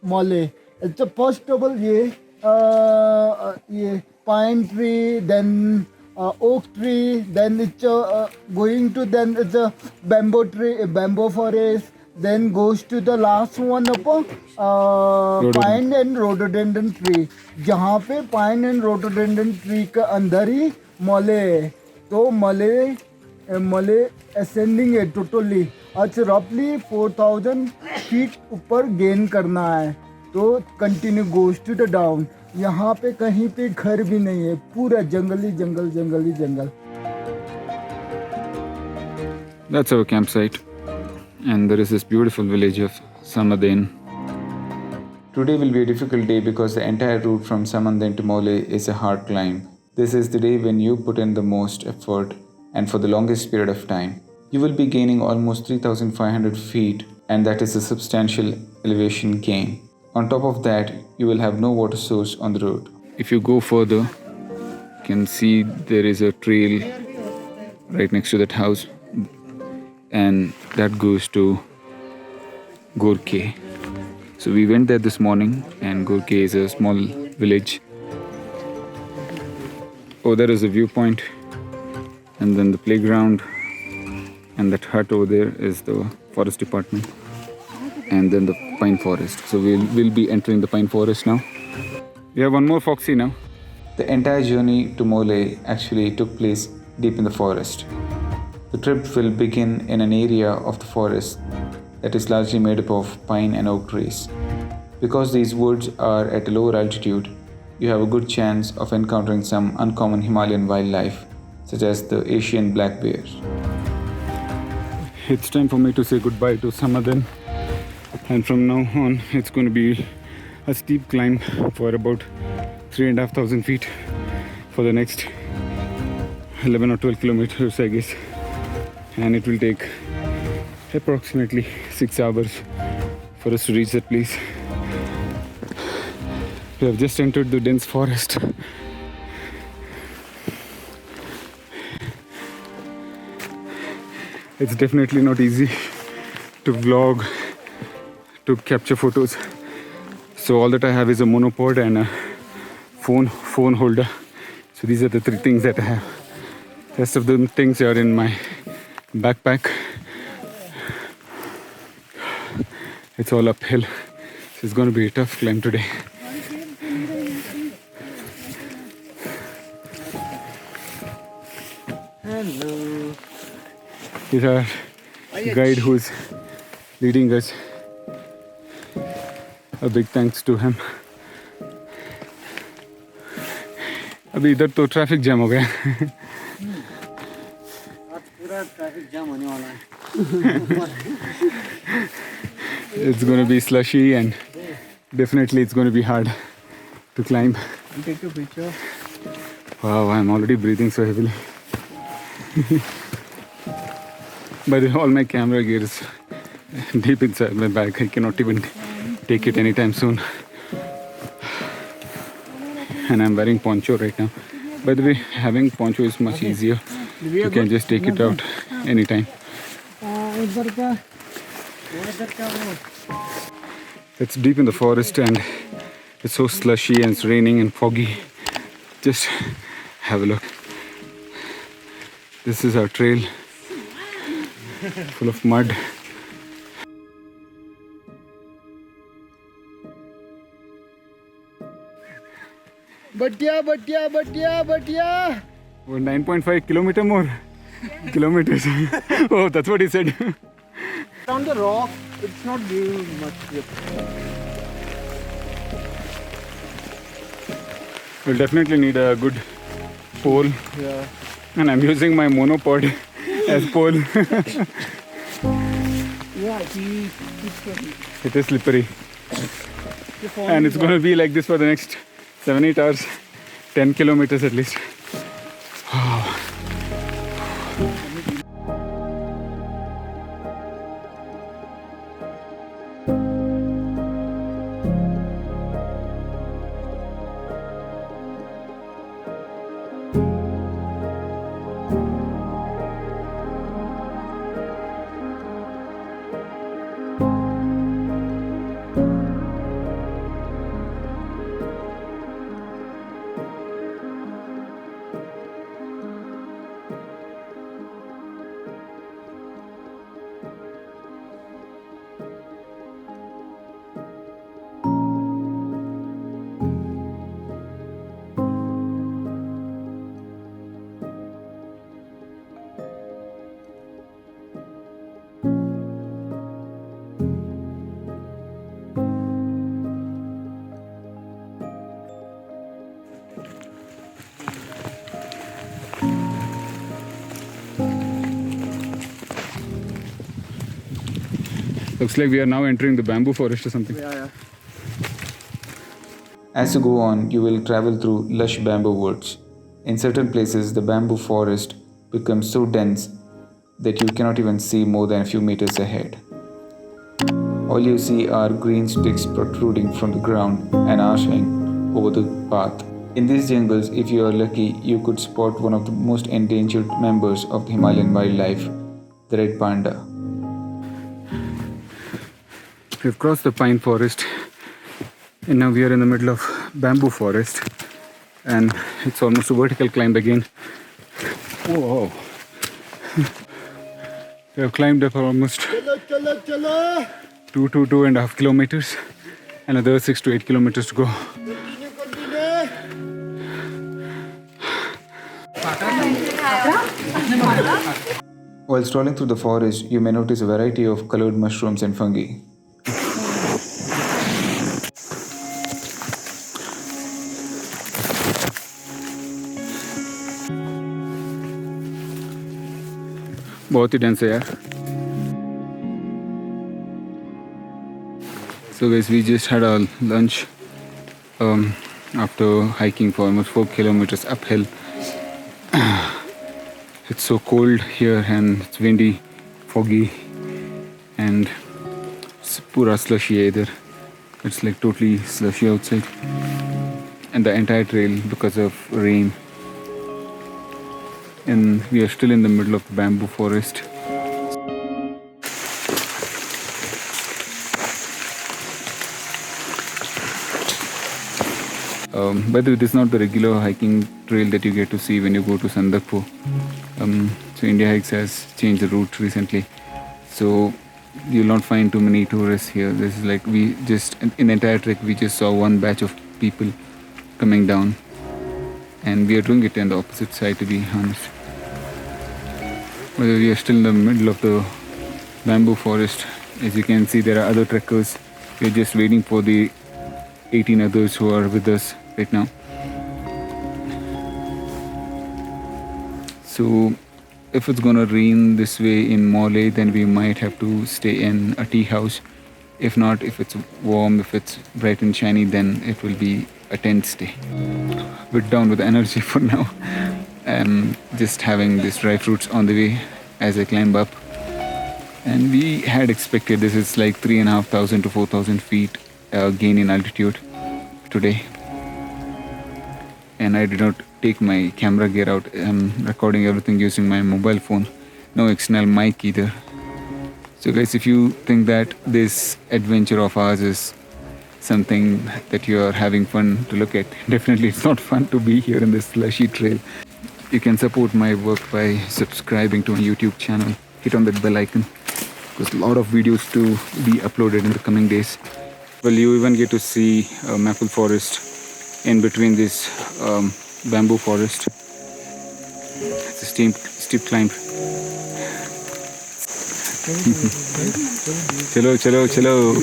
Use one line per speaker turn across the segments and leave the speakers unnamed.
Mole. It's a first of all ये pine tree, then oak tree, then it's going to then it's a bamboo tree, bamboo forest, then goes to the last one of pine and rhododendron tree. जहाँ पे pine and rhododendron tree के अंदर ही मले है, तो मले ascending है totally. अच्छा रफली 4000 फीट ऊपर गेन करना है, तो continue goes to the down. यहाँ पे कहीं पे घर भी नहीं है, पूरा जंगली जंगल जंगली जंगल.
That's our campsite, and there is this beautiful village of Samadhen. Today will be a difficult day because the entire route from Samadhen to Mole is a hard climb. This is the day when you put in the most effort and for the longest period of time. You will be gaining almost 3500 feet, and that is a substantial elevation gain. On top of that, you will have no water source on the road. If you go further, you can see there is a trail right next to that house, and that goes to Gorke. So we went there this morning, and Gorke is a small village. Oh, there is a viewpoint, and then the playground, and that hut over there is the forest department, and then the pine forest. So we'll be entering the pine forest now. We have one more foxy now. The entire journey to Mole actually took place deep in the forest. The trip will begin in an area of the forest that is largely made up of pine and oak trees. Because these woods are at a lower altitude, you have a good chance of encountering some uncommon Himalayan wildlife, such as the Asian black bear. It's time for me to say goodbye to Samadhen, and from now on it's going to be a steep climb for about 3,500 feet for the next 11 or 12 kilometers, I guess, and it will take approximately 6 hours for us to reach that place. We have just entered the dense forest. It's definitely not easy to vlog, to capture photos. So all that I have is a monopod and a phone holder. So these are the three things that I have. Rest of the things are in my backpack. It's all uphill. So it's going to be a tough climb today.
Hello.
Here's our guide who's leading us. A big thanks to him. अभी इधर तो traffic jam हो गया.
आज पूरा traffic jam होने वाला है.
It's going to be slushy, and definitely it's going to be hard to climb.
Take a picture.
Wow, I'm already breathing so heavily. But all my camera gear is deep inside my bag. I cannot even take it anytime soon. And I'm wearing poncho right now. By the way, having poncho is much easier. You can just take it out anytime. It's deep in the forest, and it's so slushy, and it's raining and foggy. Just have a look. This is our trail, full of mud.
Batia.
Oh, 9.5 kilometers. Oh, that's what he said.
On the rock, it's not giving much grip.
We'll definitely need a good pole.
Yeah.
And I'm using my monopod as pole.
Yeah,
It is slippery. And it's going to be like this for the next 7-8 hours. 10 kilometers at least. Looks like we are now entering the bamboo forest or something.
Yeah.
As you go on, you will travel through lush bamboo woods. In certain places, the bamboo forest becomes so dense that you cannot even see more than a few meters ahead. All you see are green sticks protruding from the ground and arching over the path. In these jungles, if you are lucky, you could spot one of the most endangered members of the Himalayan wildlife, the red panda. We've crossed the pine forest and now we are in the middle of bamboo forest and it's almost a vertical climb again. Whoa! We have climbed up for almost 2.5 kilometers. Another 6 to 8 kilometers to go. While strolling through the forest, you may notice a variety of colored mushrooms and fungi. बहुत ही dense है यार. So guys, we just had our lunch after hiking for almost 4 kilometers uphill. It's so cold here and it's windy, foggy, and it's pura slushy either. It's like totally slushy outside. And the entire trail because of rain. And we are still in the middle of the bamboo forest. By the way, this is not the regular hiking trail that you get to see when you go to Sandakpur. So India Hikes has changed the route recently. So you'll not find too many tourists here. This is like in the entire trek we just saw one batch of people coming down. And we are doing it on the opposite side, to be honest. But we are still in the middle of the bamboo forest. As you can see, there are other trekkers. We are just waiting for the 18 others who are with us right now. So if it's gonna rain this way in Mole, then we might have to stay in a tea house. If not, if it's warm, if it's bright and shiny, then it will be a tent stay. Bit down with energy for now. Just having these dry fruits on the way as I climb up. And we had expected this is like 3,500 to 4,000 feet gain in altitude today. And I did not take my camera gear out. I'm recording everything using my mobile phone. No external mic either. So guys, if you think that this adventure of ours is something that you are having fun to look at, definitely it's not fun to be here in this slushy trail. You can support my work by subscribing to my YouTube channel. Hit on that bell icon because a lot of videos to be uploaded in the coming days. Well, you even get to see maple forest in between this bamboo forest. It's a steep climb. Chalo, chalo, chalo.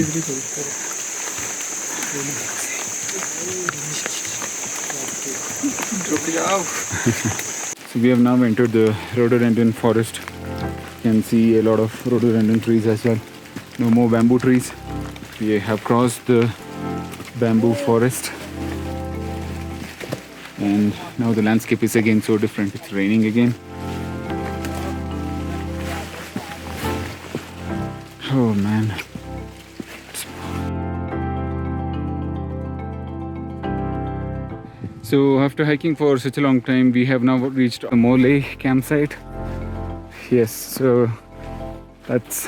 So we have now entered the rhododendron forest. You can see a lot of rhododendron trees as well. No more bamboo trees. We have crossed the bamboo forest. And now the landscape is again so different. It's raining again. Oh man. So after hiking for such a long time, we have now reached a Mole campsite. Yes, so that's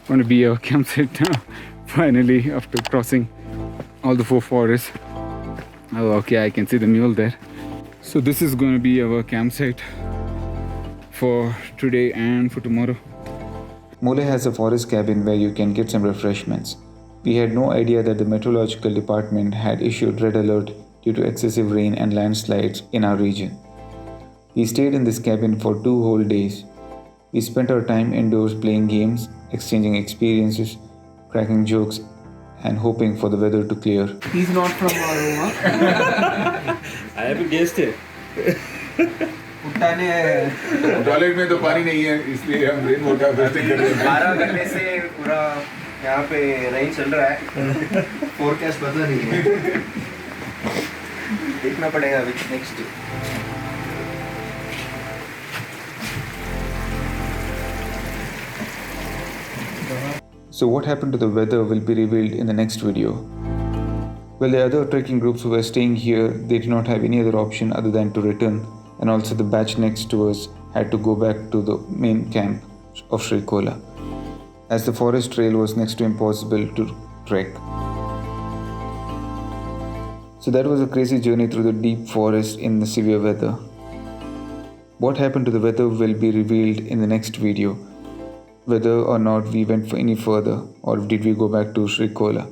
going to be our campsite now. Finally, after crossing all the 4 forests. Oh, okay, I can see the mule there. So this is going to be our campsite for today and for tomorrow. Mole has a forest cabin where you can get some refreshments. We had no idea that the meteorological department had issued red alert due to excessive rain and landslides in our region. We stayed in this cabin for 2 whole days. We spent our time indoors playing games, exchanging experiences, cracking jokes, and hoping for the weather to clear.
He's not from Aroma. I have guessed it.
Toilet में तो पानी नहीं है इसलिए हम rain water harvesting कर रहे हैं
12 घंटे से पूरा यहाँ पे रेन चल रहा है फोरकास्ट पता नहीं है देखना पड़ेगा अभी next
So what happened to the weather will be revealed in the next video. Well, the other trekking groups who were staying here, they did not have any other option other than to return, and also the batch next to us had to go back to the main camp of Sri Kola, as the forest trail was next to impossible to trek. So that was a crazy journey through the deep forest in the severe weather. What happened to the weather will be revealed in the next video, whether or not we went for any further or did we go back to Sri Kola.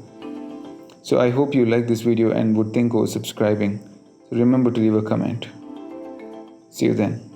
So I hope you liked this video and would think of subscribing. So remember to leave a comment. See you then.